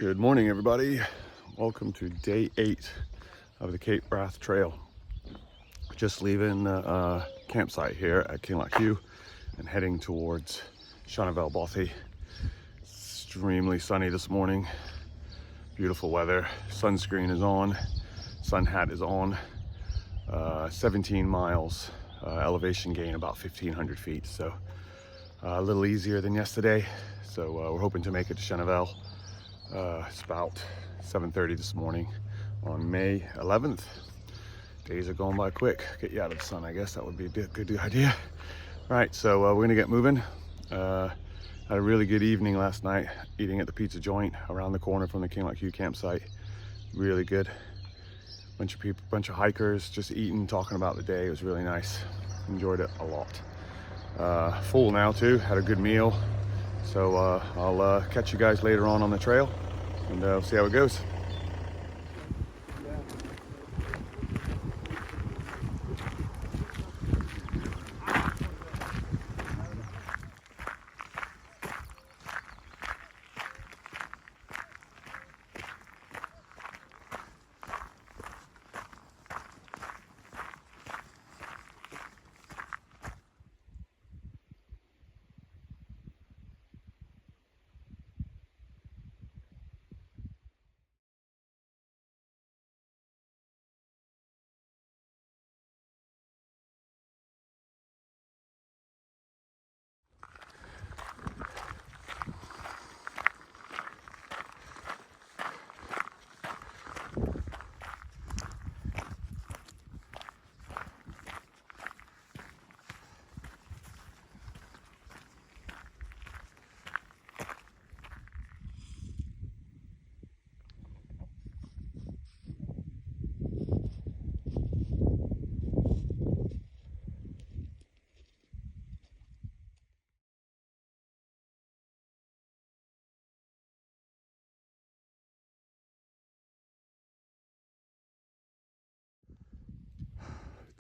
Good morning, everybody. Welcome to day 8 of the Cape Wrath Trail. Just leaving the campsite here at Kinloch and heading towards Shenavall, Bothy. Extremely sunny this morning. Beautiful weather. Sunscreen is on. Sun hat is on. 17 miles. Elevation gain about 1,500 feet. So a little easier than yesterday. So we're hoping to make it to Shenavall. It's about 7:30 this morning on May 11th. Days are going by quick. Get you out of the sun, I guess. That would be a good idea. Right, so we're gonna get moving. Had a really good evening last night eating at the pizza joint around the corner from the Kinloch campsite. Really good. Bunch of people, bunch of hikers just eating, talking about the day. It was really nice. Enjoyed it a lot. Full now too, had a good meal. So I'll catch you guys later on the trail and we'll see how it goes.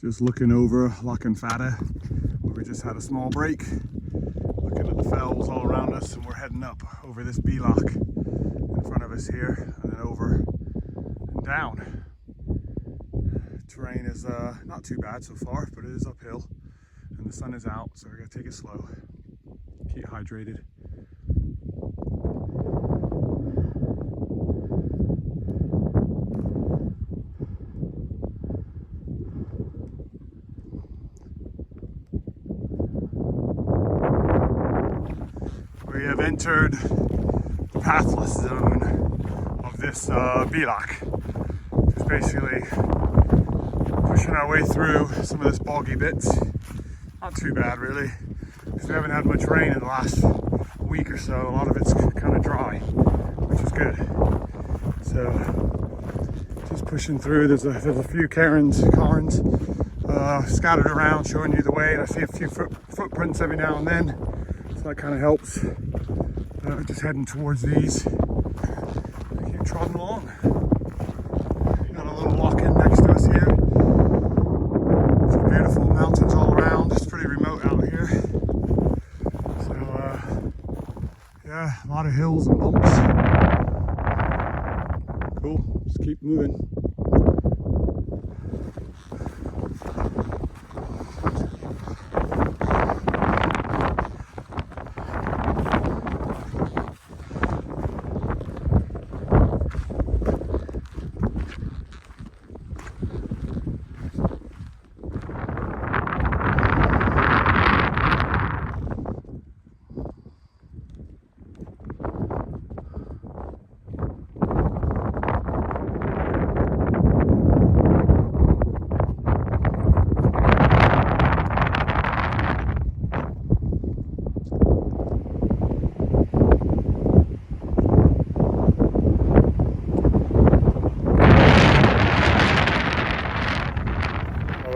Just looking over Loch and Fada, where we just had a small break. Looking at the fells all around us, and we're heading up over this Loch in front of us here, and then over and down. Terrain is not too bad so far, but it is uphill, and the sun is out, so we're gonna take it slow. Keep hydrated. We have entered the pathless zone of this Loch. Just basically pushing our way through some of this boggy bits. Not too bad really, because we haven't had much rain in the last week or so. A lot of it's kind of dry, which is good. So just pushing through. There's a few cairns scattered around showing you the way, and I see a few footprints every now and then. So that kind of helps. Just heading towards these. Keep trotting along. Got a little lock-in next to us here. Some beautiful mountains all around. It's pretty remote out here. So yeah, a lot of hills and bumps. Cool. Just keep moving.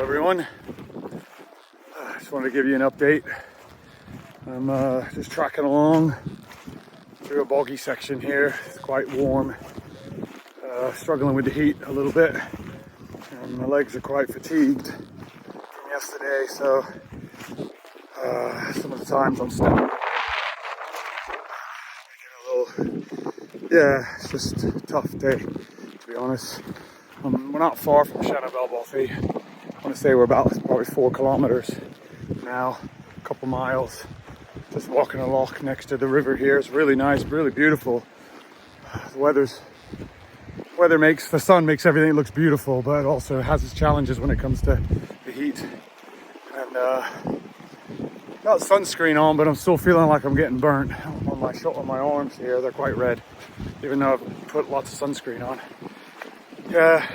Everyone, I just wanted to give you an update. I'm just tracking along through a boggy section here. It's quite warm, struggling with the heat a little bit, and my legs are quite fatigued from yesterday, so some of the times I'm stepping, making a little Yeah, it's just a tough day, to be honest. We're not far from Shenavall, Bothy. I want to say we're about probably 4 kilometers now, a couple miles. Just walking a loch next to the river here. It's really nice, really beautiful. The sun makes everything looks beautiful, but it also has its challenges when it comes to the heat. And got sunscreen on, but I'm still feeling like I'm getting burnt on my arms here. They're quite red, even though I've put lots of sunscreen on. Yeah,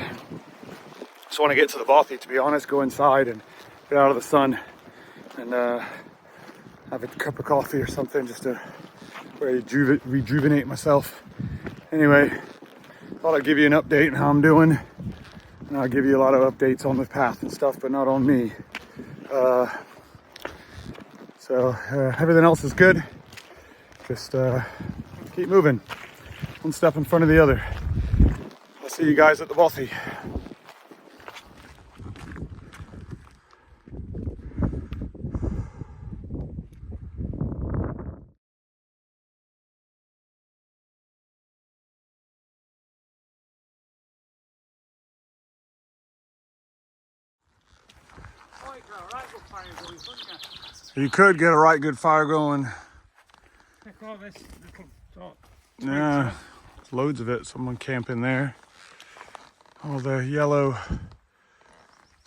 just want to get to the Bothy, to be honest. Go inside and get out of the sun and have a cup of coffee or something just to rejuvenate myself. Anyway, thought I'd give you an update on how I'm doing, and I'll give you a lot of updates on the path and stuff, but not on me. So everything else is good. Just keep moving, one step in front of the other. I'll see you guys at the Bothy. You could get a right good fire going. Yeah, loads of it. Someone camping there. Oh, the yellow.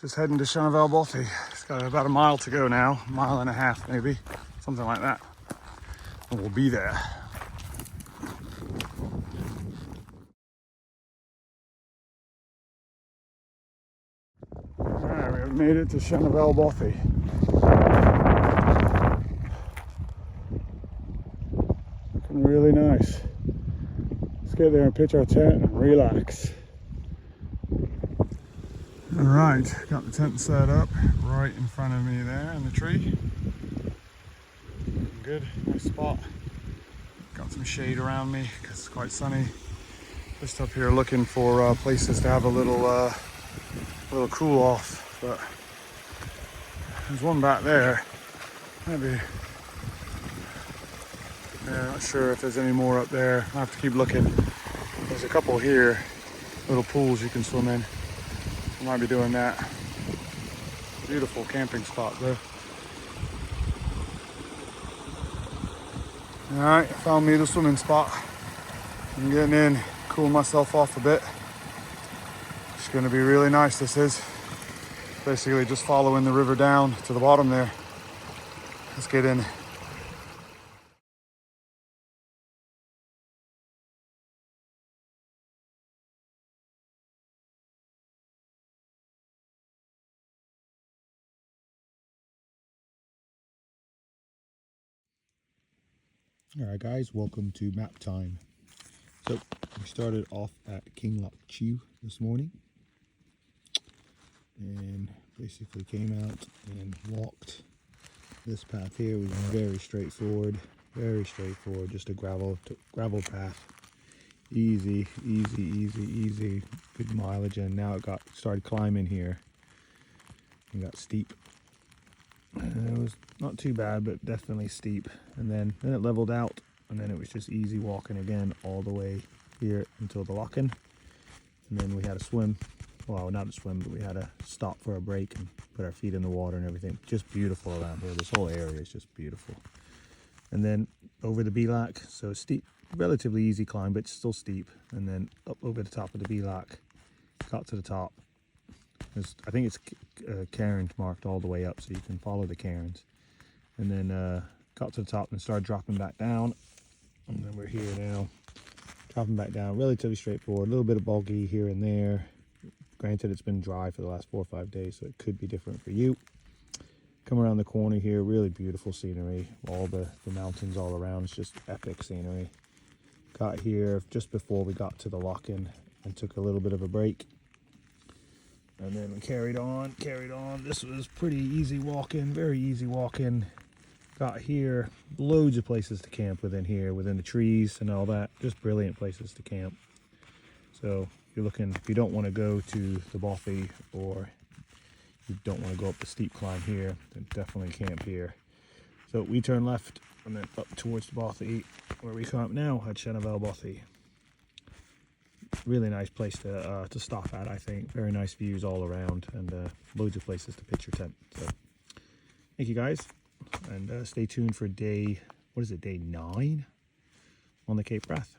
Just heading to Shenavall Bothy. It's got about a mile to go now, a mile and a half maybe, something like that. And we'll be there. Alright, we have made it to Shenavall Bothy. Looking really nice. Let's get there and pitch our tent and relax. Alright, got the tent set up right in front of me there in the tree. Good, nice spot. Got some shade around me because it's quite sunny. Just up here looking for places to have a little cool off, but there's one back there. Maybe, yeah, not sure if there's any more up there. I have to keep looking. There's a couple here, little pools you can swim in. I might be doing that. Beautiful camping spot though. Alright, I found me the swimming spot. I'm getting in, cooling myself off a bit. It's gonna be really nice, this is. Basically just following the river down to the bottom there. Let's get in. Alright guys, welcome to map time. So we started off at King Loch Chew this morning and basically came out and walked this path here. Was very straightforward, just a gravel path. Easy, good mileage, and now it started climbing here and got steep. It was not too bad, but definitely steep. And then it leveled out, and then it was just easy walking again all the way here until the lock-in. And then we had a swim. Well, not a swim, but we had to stop for a break and put our feet in the water and everything. Just beautiful around here. This whole area is just beautiful. And then over the Beelac, so steep, relatively easy climb, but still steep. And then up over the top of the Beelac, got to the top. I think it's cairns marked all the way up, so you can follow the cairns. And then got to the top and started dropping back down. And then we're here now, dropping back down. Relatively straightforward, a little bit of boggy here and there. Granted, it's been dry for the last 4 or 5 days, so it could be different for you. Come around the corner here, really beautiful scenery. All the mountains all around, it's just epic scenery. Got here just before we got to the lock-in and took a little bit of a break. And then we carried on. This was pretty easy walking, very easy walking. Got here, loads of places to camp within here, within the trees and all that. Just brilliant places to camp. So if you don't want to go to the Bothy, or you don't want to go up the steep climb here, then definitely camp here. So we turn left and then up towards the Bothy, where we camp now at Shenavall Bothy. really nice place to stop at, I think. Very nice views all around, and loads of places to pitch your tent. So thank you guys, and stay tuned for day 9 on the Cape Wrath.